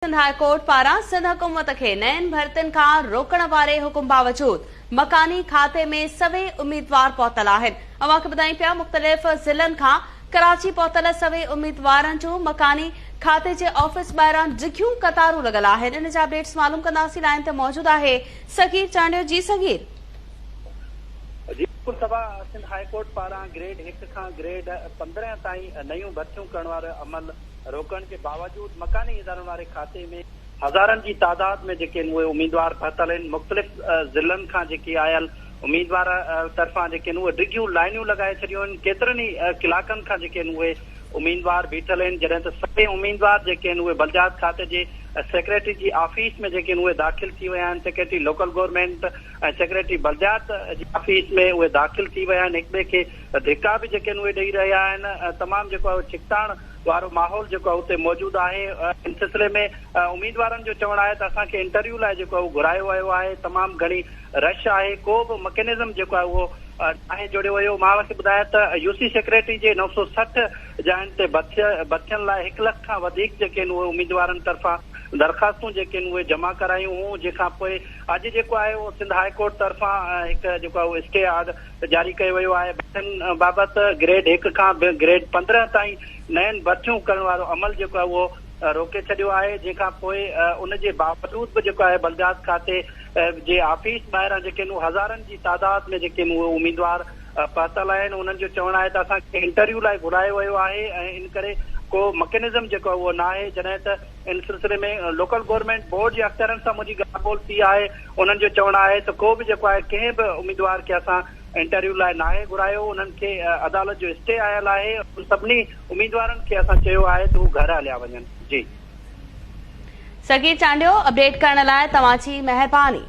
Sindh high court पारां सिंध हुकूमत के नयन भर्तियुनि खां रोकण वारे हुकुम बावजूद मकानी खाते में सवे उम्मीदवार पहुतल आहिनि। अवां खे ॿुधायूं पिया मुख़्तलिफ़ ज़िलनि खां कराची पहुतल सवे उम्मीदवारनि जूं मकानी खाते जे ऑफिस ॿाहिरां डिघियूं कतारूं लॻल आहिनि। इन जा अपडेट्स मालूम कंदासीं। लाइन ते मौजूद आहे सगीर चांडियो। जी सगीर। सिंध हाई कोर्ट पारां ग्रेड 1 खां ग्रेड 15 ताईं नयूं भर्तियूं करण वारो अमल रोकण के बावजूद मकानी इदारनि वारे खाते में हज़ारनि जी तादाद में जेके उहे उम्मीदवार पहुतल आहिनि। मुख़्तलिफ़ ज़िलनि खां जेके आयल उम्मीदवार तरफ़ां जेके उहे डिघियूं लाइनियूं लॻाए छॾियूं आहिनि। केतिरनि ई कलाकनि खां जेके उहे उम्मीदवार बीठल आहिनि, जॾहिं त सभई उम्मीदवार जेके उहे बलदियात खाते जे सेक्रेटरी जी ऑफिस में जेके उहे दाख़िल थी विया आहिनि। सेक्रेटरी लोकल गवर्नमेंट ऐं सेक्रेटरी बलदियात जी ऑफिस में उहे दाख़िल थी विया आहिनि। हिक ॿिए खे धिका बि जेके उहे ॾेई रहिया आहिनि। तमामु जेको आहे छिकताण वारो माहौल जेको आहे उते मौजूदु आहे। इन सिलसिले में उम्मीदवारनि जो चवणु आहे त असांखे इंटरव्यू लाइ जेको आहे उहो घुरायो वियो आहे। तमामु घणी रश आहे। को बि मैकेनिज़म जेको आहे उहो आहे जोड़ियो वियो। मां वटि ॿुधाया त यूसी सेक्रेटरी जे 960 जाइनि ते भर्तियुनि लाइ 1 लख खां वधीक जेके उहे उम्मीदवारनि तरफ़ां दरख़्वास्तूं जेके उहे जमा करायूं हुयूं। जंहिंखां पोइ अॼु जेको आहे उहो सिंध हाई कोर्ट तरफ़ां हिकु जेको आहे उहो स्टे आर्डर जारी कयो वियो आहे। भर्तियुनि बाबति ग्रेड 1 खां ग्रेड 15 ताईं नयनि भर्तियूं करण वारो अमल जेको आहे उहो रोके छॾियो आहे। जंहिंखां पोइ उन जे बावजूद बि जेको आहे बलदियात खाते जे ऑफिस ॿाहिरां जेके हज़ारनि जी तादाद में जेके उहे उम्मीदवार पहुतल आहिनि। उन्हनि जो चवणु आहे त असांखे इंटरव्यू लाइ घुरायो वियो आहे ऐं इन करे को मैकेनिज़म जेको आहे उहो न आहे। जॾहिं त इन सिलसिले में लोकल गवर्नमेंट बोर्ड जे अफ़सरनि सां मुंहिंजी ॻाल्हि ॿोल थी आहे। उन्हनि जो चवणु आहे त को बि जेको आहे कंहिं बि उम्मीदवार खे असां इंटरव्यू लाइ नाहे घुरायो। उन्हनि खे अदालत जो स्टे आयल आहे। सभिनी उम्मीदवारनि खे असां चयो आहे त हू घर हलिया वञनि। जी सगीर चांडियो, अपडेट करण लाइ तव्हां जी महिरबानी।